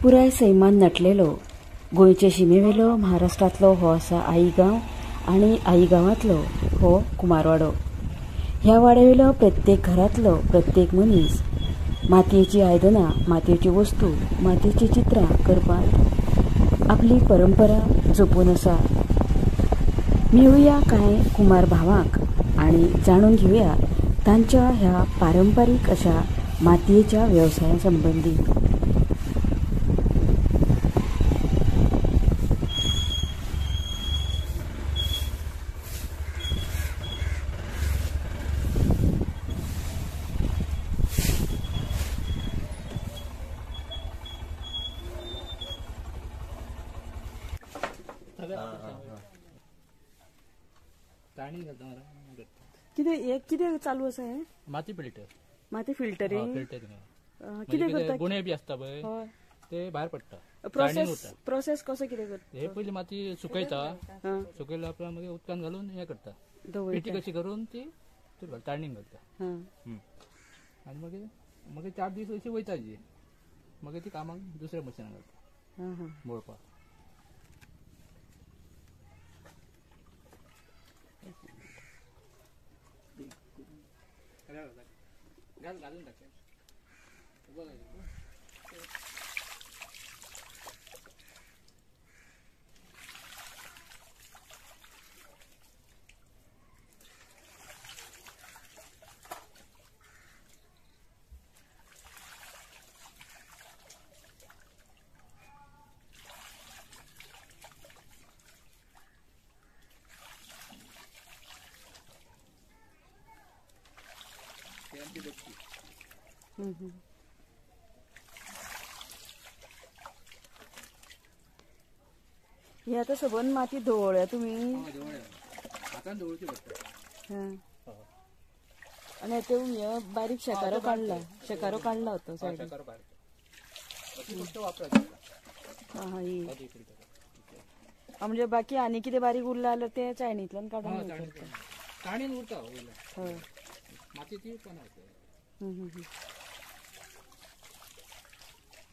पुराय सैमान नटलेलो गोंयचे शिमेवेलो महाराष्ट्रांतलो हो आसा आईगांव आनी आईगांवांतलो हो कुमारवाडो. ह्या वाड्यावेलो प्रत्येक घरांतलो प्रत्येक मनीस मातयेची आयदनां, मातयेच्यो वस्तू, मातयेची चित्रां करपाक आपली परंपरा जपून आसा. मेळुया कांय कुमार भावांक आनी जाणून घेवया तांच्या ह्या पारंपारीक अशा मातयेच्या वेवसाया संबंदी. किती चालू आसा हे? माती फिल्टर. माती फिल्टरिंग. किती करता? गुणे बी असता पळय ते भायर पडटा. प्रोसेस कसो कितें करता? हे पयली माती सुकयता, सुकयला आपल्या मागीर उदकान घालून हे करता, पिठी कशी करून ती ताळणीक घालता आनी मागीर 4 दीस अशी वयता जी मागीर ती कामाक दुसऱ्या मशिनाक घालता मळपाक. घालून टाक. हे आता सबंद माती धवळ्या तुमी हातान धवळची पडटा. आणि ते बारीक शेकारो काढला होतो सायडीन. म्हणजे बाकी आनी कितें बारीक उरला जाल्यार ते चायनीतल्यान काडून चाळणीन उरता माती ती पण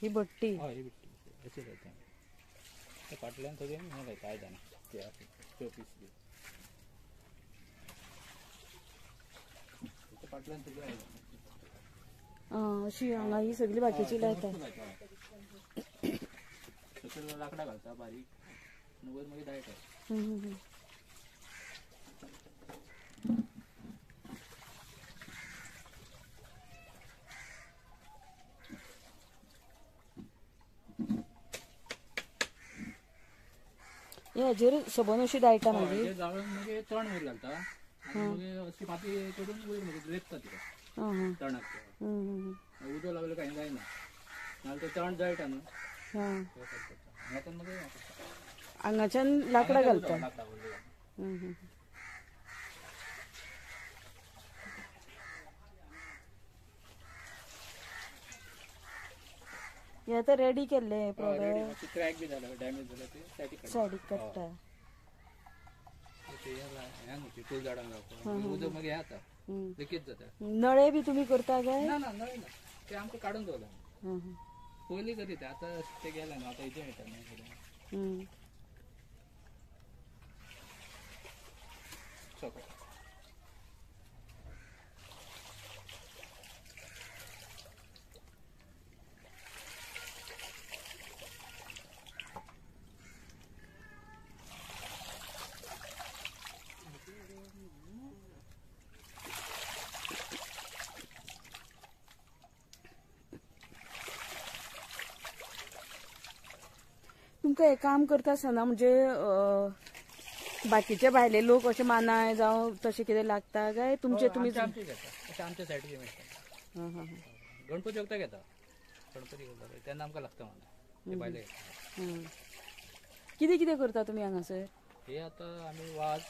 ही भट्टी. फाटल्यान सगळें हें घालता आयदनां शोपीस बी फाटल्यान सगळें आयदनां अशी हांगा ही सगळी बाकीची लायता. सकयल लाकडां घालता बारीक आनी वयर मागीर दायटा. हेजेर सबंद अशी दायटा मागीर जाळून मागीर चण वयर घालता आनी मागीर अशी माती करून वयर मागीर लेपता तिका चणाक. उदक लागलें कांय जायना नाल्यार ते चण जळटा न्हू. हांगाच्यान मागीर हांगाच्यान लाकडां घालता. हे आता रेडी केल्ले प्रोडक्ट. क्रॅक बी जाला डॅमेज जाला ते सायडीक काडटा. फूल झाडांक लावता उदक मागीर येता लिकेज जाता. नळे बी तुमी करता काय? ना नळे ना ते आमकां काडून दवरला. पयलीं करी ते आतां ते गेला न्हू आतां हेजे मेळटा. तुमकां हे काम करता आसतना म्हणजे बाकीचे भायले लोक अशे मानाय जावं तशें कितें लागता काय तुमचे तुमी? आमच्या सायडीचे मेळटा. गणपती वखदाक येता. गणपती करता तेन्ना आमकां लागता म्हणून भायले. कितें कितें करता तुमी हांगासर? हे आतां आमी वाज,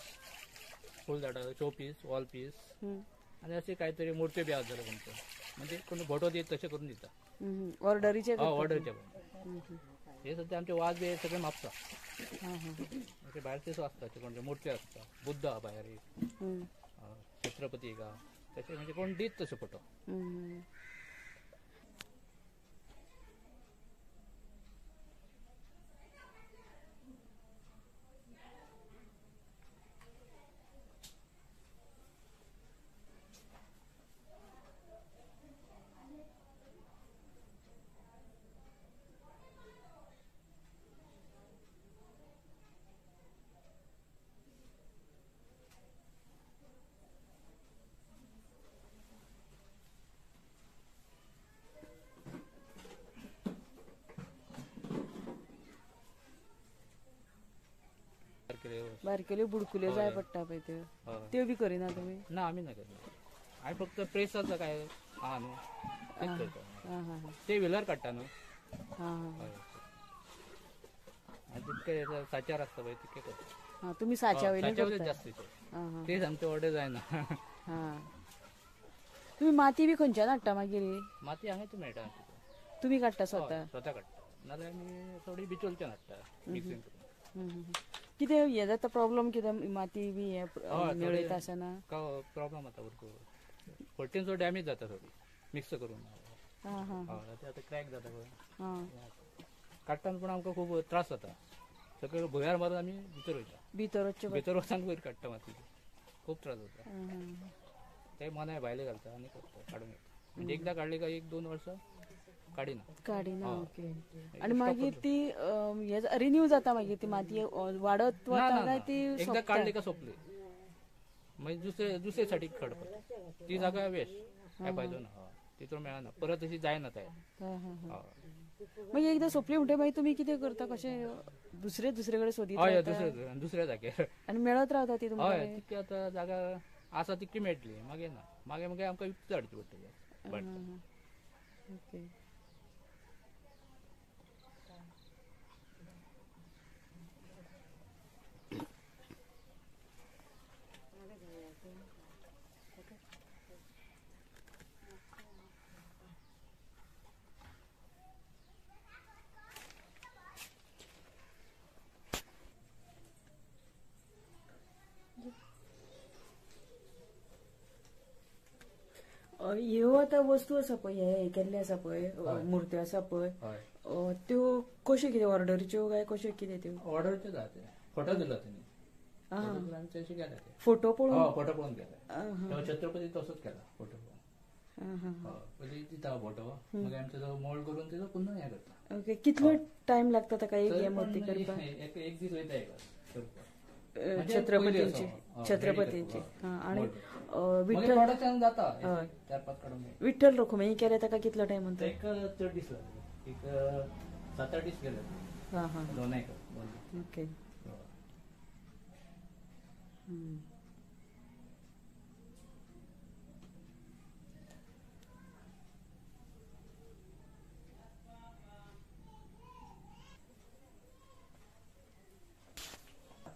फूल झाडां, शोपीस, वॉल पीस आनी अशें कांय तरी मुर्त्यो बी आसा जाल्यार तुमकां म्हणजे कोण फोटो दिता तशें करून दिता. ऑर्डरीचे? ऑर्डरचे. हे सध्या आमचे वाज बी सगळे मापता. भायरचेच आसता कोणते मुर्त्यो आसता. बुद्ध आहा भायर एक, छत्रपती एक आहा तशें म्हणजे कोण दीत तसो फोटो. बारकेल्यो बुडकुल्यो जाय पडटा पळय त्यो बी करिना तुमी? ना आम्ही नाही करत. आम्ही फक्त प्रेसाचं काय हा न्हू तेच करता. ते व्हिलर काडटा न्हू. आणि तितके साच्यार असता पळय तितके करता. तुम्ही साच्या वयले जास्तीचे ते आमचे ऑर्डर जायना. तुम्ही माती बी खंयच्यान हाडटा मागीर? माती हांगाच मेळटा. तुम्ही काडटा स्वता? स्वता काडटा. नाल्यार आमी थोडी बिचोलच्यान हाडटा मिक्सिंग करून. कितें हे जाता प्रॉब्लेम कितें माती बी हे मेळयता आसतना? प्रॉब्लेम जाता भरपूर. फटीन चड डॅमेज जाता थोडी मिक्स करून. ते आतां क्रॅक जाता पळय काडटाना पूण आमकां खूब त्रास जाता. सगळें भुंयार मारून आमी भितर वयता. भितर वचून वयर काडटा माती. खूब त्रास जाता. ते मनाय भायले घालता आनी काडून येता. म्हणजे एकदां काडली काय 1-2 वर्सां काडिना. ओके. आणि मागीर ती रिन्यू जाता मागीर ती माती वाडत वता काय ती एकदा काढली का सोपली मागीर दुसरे साठी काडपाक ती जागा वेस्ट काय फायदो ना तितून मेळना परत तशी जायना तयार. मागीर एकदा सोपली म्हणटा मागीर तुमी कितें करता कशें दुसरे कडेन सोदीत हय दुसऱ्या जाग्यार आनी मेळत रावता ती तुमकां? हय तितकी आतां जागा आसा तितकी मेळटली मागीर ना मागीर आमकां विकती हाडची पडटली. ओके. ह्यो आतां वस्तू आसा पळय हे केल्ले आसा पळय मुर्त्यो आसा पळय त्यो कश्यो कितें ऑर्डरीच्यो काय कश्यो कितें त्यो? ऑर्डरच्यो जाय ते फोटो दिलो तेणी फोटो पळोवन फोटो पळोवन केला. छत्रपती तसोच केला फोटो पळोवन. पयलीं दिता फोटो मागीर आमी तेजो मोल्ड करून तेजो पुन्हा हे करता. ओके. कितलो टायम लागता ताका एक हे मूर्ती करपाक? एक दीस वयता हेका करपाक. छत्रपतींची आणि विठ्ठल जाता 4-5 काडून विठ्ठल रुक्मिणी केले ताका कितलो टायम म्हणता? एक चड दीस लागले. एक 7-8 दीस गेले दोनाय. ओके.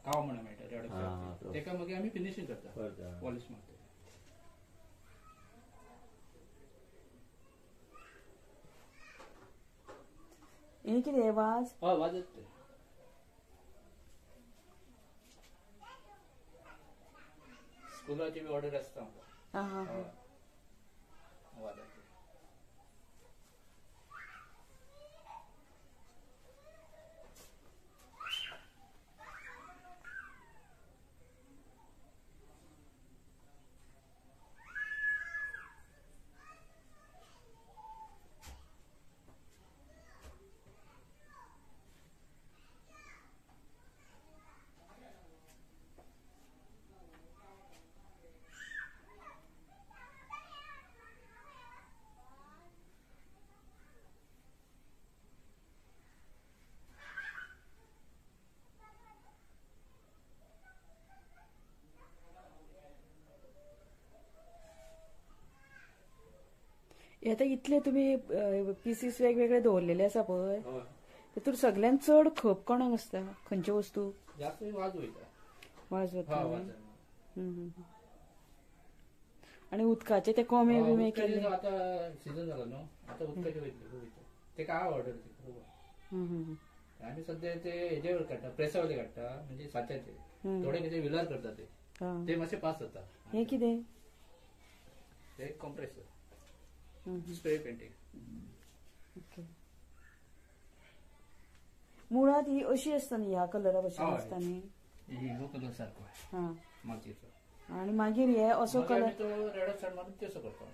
काव म्हणून मेळटा रेड तेका मागीर आमी फिनिशिंग करता पॉलिश मारता. हे कितें वाज? हय वाजत ते स्कुलाची बी ऑर्डर आसता आमकां वाजाची. आता इतले तुम्ही पीसीस वेगवेगळे दवरलेले आसा पळय तातूंत सगळ्यात चड खप कोणाक आसता? खंयच्यो वस्तू जास्त वाज वयता? वाज वता. आणि उदकाचे ते कोमे बिमे केले आता सीजन जाला न्हू आता उदकाचे वयतले ते काय ऑर्डर आम्ही सध्या ते हेजेवर काडटा प्रेसावले काडटा म्हणजे साच्याचे थोडे कितें विलार करता ते मातशे पास जाता. हे कितें? ते कॉम्प्रेसर स्प्रे पेंटिंग. ओके. मुळात ही अशी आसता न्ही ह्या कलरा भशेन आसता न्ही हिरो कलर सारको मातयेचो आणि मागीर हे असो कलर तो रेड सायड मारून तसो करता.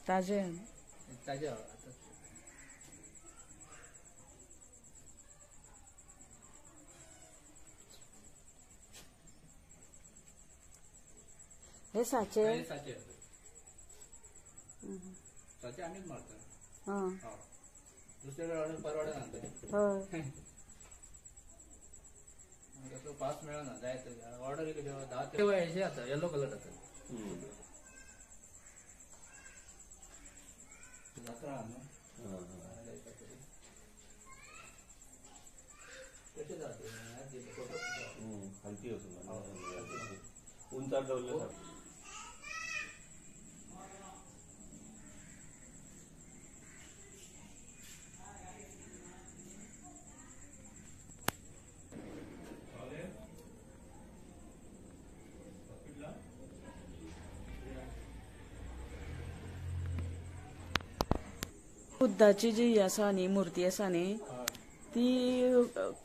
ताजे ताजे आता हे साचे साचे साचे आम्हीच मारतो. हा दुसऱ्याकडे परवाडा आणतो. होय कसं पास मिळाला जायचं ऑर्डर केली तेव्हा 10 तेव्हा यायचे आता येलो कलर आता जत्रा कसे जाते हलकी उंच ठेवलं. बुद्धाची जी आसा न्ही मूर्ती आसा न्ही ती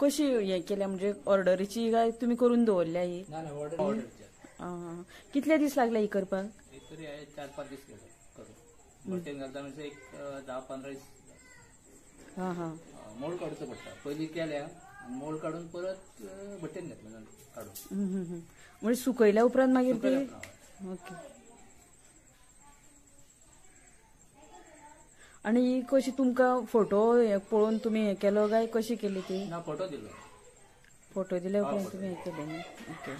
कशी हे केल्या म्हणजे ऑर्डरीची काय तुम्ही करून दवरल्या ही? ऑर्डर कितले दीस लागले ही करपाक? तरी 4-5 दीस केले करून मटेन घालता म्हणजे एक 10-15 दीस. हा हा मोल्ड काढूचं पडटा पयलीं केल्या मोल्ड काढून परत भट्टेन घातलं काढून म्हणजे सुकयल्या उपरांत मागीर ती ओके. आणि कशी तुमकां फोटो पळोवन तुम्ही हे केलो काय कशी केली ती? ना फोटो दिलो फोटो दिल्या उपरांत तुम्ही हे केले न्ही ओके.